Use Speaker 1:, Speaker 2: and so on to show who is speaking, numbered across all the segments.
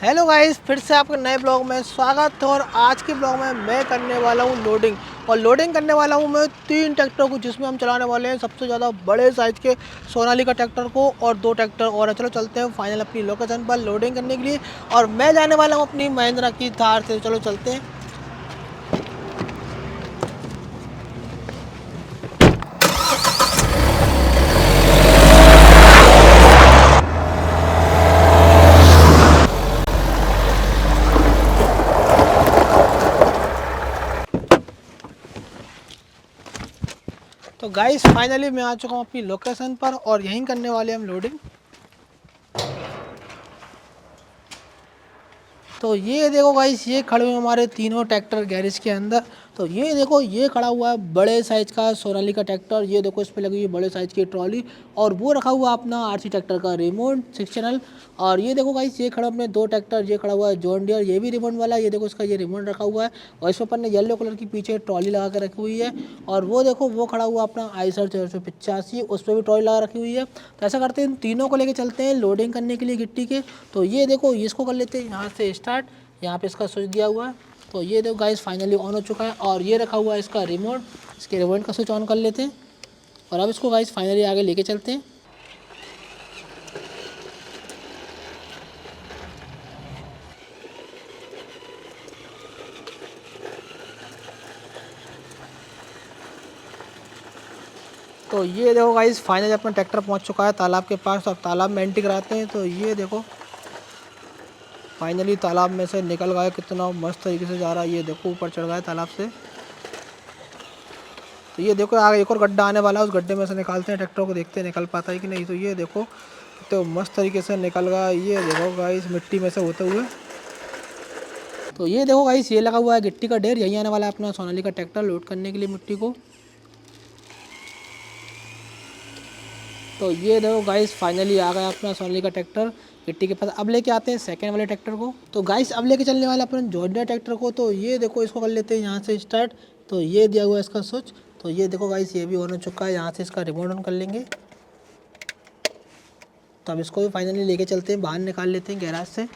Speaker 1: Hello guys, फिर से आपके नए ब्लॉग में स्वागत है। और आज के ब्लॉग में मैं करने वाला हूँ लोडिंग। और लोडिंग करने वाला हूँ मैं 3 ट्रैक्टर को, जिसमें हम चलाने वाले हैं सबसे ज़्यादा बड़े साइज़ के सोनालिका ट्रैक्टर को और 2 ट्रैक्टर और हैं। चलो चलते हैं फाइनल अपनी लोकेशन पर लोडिंग करने के लिए। और मैं जाने वाला हूँ अपनी महिंद्रा की थार से। चलो चलते हैं। तो गाइस फाइनली मैं आ चुका हूँ अपनी लोकेशन पर और यहीं करने वाले हम लोडिंग। तो ये देखो गाइस, ये खड़े हुए हमारे तीनों ट्रैक्टर गैरेज के अंदर। तो ये देखो, ये खड़ा हुआ है बड़े साइज का सोनालिका ट्रैक्टर। ये देखो, इस पे लगी हुई बड़े साइज की ट्रॉली। और वो रखा हुआ अपना आरसी ट्रैक्टर का रिमोट 6 चैनल। और ये देखो गाइस, ये खड़ा अपने 2 ट्रैक्टर। ये खड़ा हुआ है जॉन डियर, ये भी रिमोट वाला। ये देखो, इसका ये रिमोट रखा हुआ है। और इस पर ने येलो कलर की पीछे ट्रॉली लगा के रखी हुई है। और वो देखो, वो खड़ा हुआ अपना आइसर 485, उस पर भी ट्रॉली लगा रखी हुई है। तो ऐसा करते हैं, इन तीनों को लेके चलते हैं लोडिंग करने के लिए गिट्टी के। तो ये देखो, इसको कर लेते हैं यहाँ से स्टार्ट। यहाँ पे इसका स्विच दिया हुआ है। तो ये देखो गाइस, फाइनली ऑन हो चुका है। और ये रखा हुआ है इसका रिमोट। इसके रिमोट का स्विच ऑन कर लेते हैं और अब इसको गाइस फाइनली आगे लेके चलते हैं। तो ये देखो गाइस, फाइनली अपना ट्रैक्टर पहुंच चुका है तालाब के पास। अब तालाब में एंट्री कराते हैं। तो ये देखो, फाइनली तालाब में से निकल गया। कितना मस्त तरीके से जा रहा है। ये देखो, ऊपर चढ़ गया है तालाब से। तो ये देखो, आगे एक और गड्ढा आने वाला है। उस गड्ढे में से निकालते हैं ट्रैक्टर को, देखते हैं निकल पाता है कि नहीं। तो ये देखो, तो मस्त तरीके से निकल गया। ये देखो गाइस, मिट्टी में से होते हुए। तो ये देखो गाइस, ये लगा हुआ है गिट्टी का ढेर। यहीं आने वाला है अपना सोनालिका ट्रैक्टर लोड करने के लिए मिट्टी को। तो ये देखो गाइस, फाइनली आ गया अपना सोनालिका ट्रैक्टर गिट्टी के पास। अब लेके आते हैं सेकंड वाले ट्रैक्टर को। तो गाइस, अब लेके चलने वाला अपन जॉन डियर ट्रैक्टर को। तो ये देखो, इसको कर लेते हैं यहाँ से स्टार्ट। तो ये दिया हुआ है इसका स्विच। तो ये देखो गाइस, ये भी ऑन हो चुका है। यहाँ से इसका रिमोट ऑन कर लेंगे। तो अब इसको भी फाइनली लेके चलते हैं, बाहर निकाल लेते हैं गैराज से।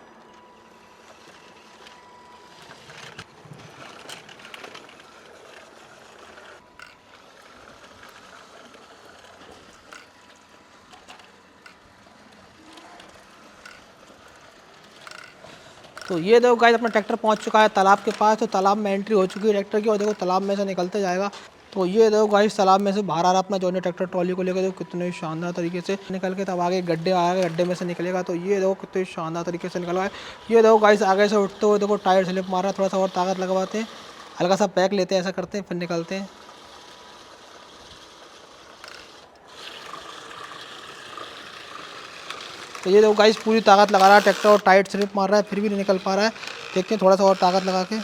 Speaker 1: तो ये देखो गाइस, अपना ट्रैक्टर पहुंच चुका है तालाब के पास। तो तालाब में एंट्री हो चुकी है ट्रैक्टर की। और देखो, तालाब में से निकलते जाएगा। तो ये देखो गाइस, तालाब में से बाहर आ रहा अपना जॉन ट्रैक्टर ट्रॉली को लेकर। देखो कितने शानदार तरीके से निकल के, तब आगे गड्ढे आएगा, गड्ढे में से निकलेगा। तो ये देखो, कितने शानदार तरीके से निकल रहा है। ये देखो गाइस, आगे से उठते हुए देखो टायर स्लिप मार रहा है। थोड़ा सा और ताकत लगवाते हैं, हल्का सा पैक लेते हैं, ऐसा करते हैं, फिर निकलते हैं। तो ये देखो गाइस, पूरी ताकत लगा रहा है ट्रैक्टर और टायर स्लिप मार रहा है, फिर भी नहीं निकल पा रहा है। देखते हैं थोड़ा सा और ताकत लगा के।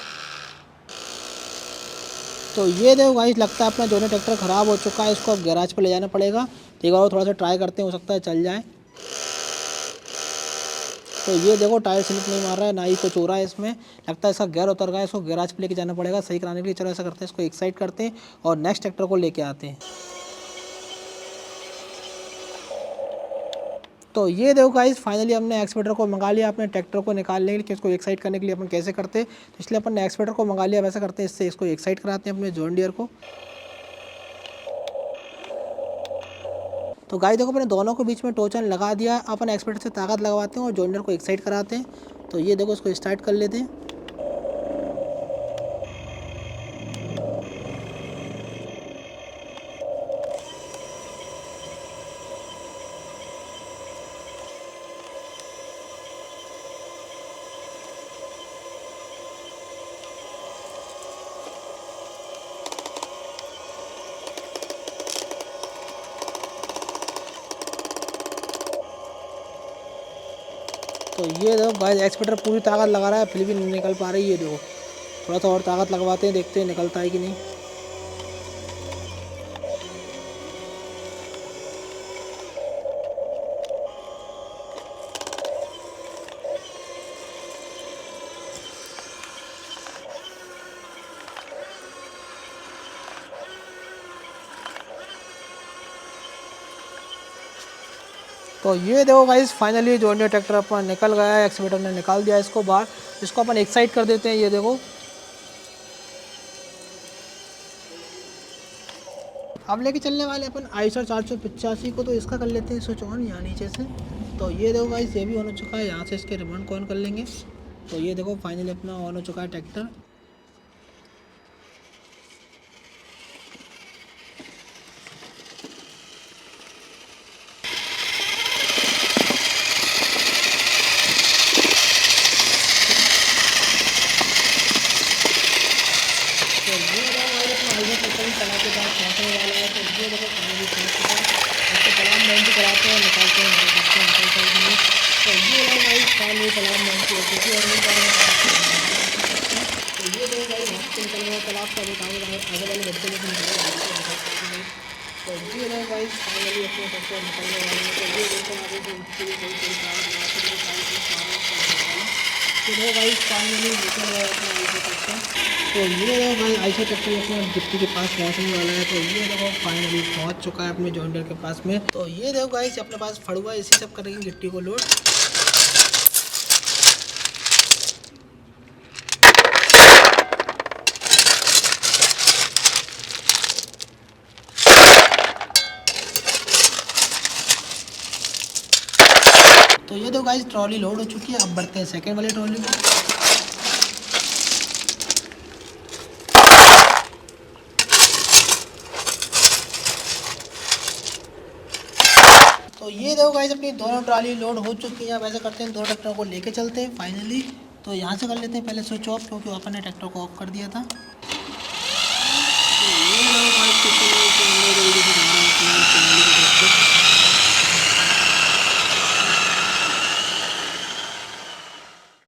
Speaker 1: तो ये देखो गाइस, लगता है अपना दोनों ट्रैक्टर ख़राब हो चुका है। इसको अब गैराज पे ले जाना पड़ेगा। तो एक बार थोड़ा सा ट्राई करते हैं, हो सकता है चल जाए। तो ये देखो, टायर स्लिप नहीं मार रहा है, ना ही कुछ हो रहा है इसमें। लगता है इसका गियर उतर गया है। इसको गैराज पे लेके जाना पड़ेगा सही कराने के लिए। चलो ऐसा करते हैं, इसको एक साइड करते हैं और नेक्स्ट ट्रैक्टर को लेके आते हैं। तो ये देखो गाइस, फाइनली हमने एक्सपेटर को मंगा लिया अपने ट्रैक्टर को निकालने के लिए कि इसको एक साइड करने के लिए अपन कैसे करते हैं। तो इसलिए अपन ने एक्सपेटर को मंगा लिया। वैसा करते हैं, इससे इसको एक साइड कराते हैं अपने जॉन डियर को। तो गाइस देखो, मैंने दोनों को बीच में टोचन लगा दिया। अपन एक्सपेक्टर से ताकत लगवाते हैं और जॉइंडर को एक साइड कराते हैं। तो ये देखो, इसको स्टार्ट कर लेते हैं। तो ये देखो गाइस, एक्सपेक्टर पूरी ताकत लगा रहा है, फिर भी नहीं निकल पा रही है। ये देखो, थोड़ा सा और ताकत लगवाते हैं, देखते हैं निकलता है कि नहीं। तो तो ये देखो guys finally John Deere tractor अपना निकल गया है, एक्सीवेटर ने निकाल दिया इसको बाहर। इसको अपन एक साइड कर देते हैं। ये देखो अब लेके चलने वाले अपन आइसर 485 को, तो इसका कर लेते हैं स्विच ऑन यहाँ नीचे से। तो ये देखो गाइस ये भी ऑन हो चुका है, यहाँ से इसके रिमोट को ऑन कर लेंगे। तो ये देखो फाइनली अपना ऑन हो चुका है ट्रैक्टर। तो ये देखो गाइस अपना आइसर ट्रैक्टर भी चला के बाद पहुँचने वाला है। तो ये देखो फाइनली पहुँच चुका है। इसको कलाम बैंक भी कराते हैं, निकालते हैं हमारे बच्चे निकल जाएंगे। तो ये देखो गाइस फाइनली कलाम बैंक की हो चुकी है और नहीं तो ये देखो गाइस यहाँ से निकल गया तालाब का, आगे वाले गड्ढे में से निकल गया। तो ये देखो गाइस फाइनली अपने ट्रैक्टर निकलने वाले हैं। तो ये देखो आगे से उसके लिए कोई कोई कार तो देखो गाइस फाइनली निकल गया अपना आइसर ट्रैक्टर। तो ये देखो भाई आइसर ट्रैक्टर अपने गिट्टी के पास पहुंचने वाला है। तो ये देखो फाइनली पहुंच चुका है अपने जॉन डीयर के पास में। तो ये देखो गाइस अपने पास फड़ुआ, इसी सब करेंगे गिट्टी को लोड। तो ये देखो गाइस ट्रॉली लोड हो चुकी है। अब बढ़ते हैं सेकेंड वाली ट्रॉली में। तो ये देखो गाइस अपनी दोनों ट्रॉली लोड हो चुकी है। अब ऐसा करते हैं, दोनों ट्रैक्टर को लेके चलते हैं फाइनली। तो यहाँ से कर लेते हैं पहले स्विच ऑफ, क्योंकि अपन ने ट्रैक्टर को ऑफ कर दिया था।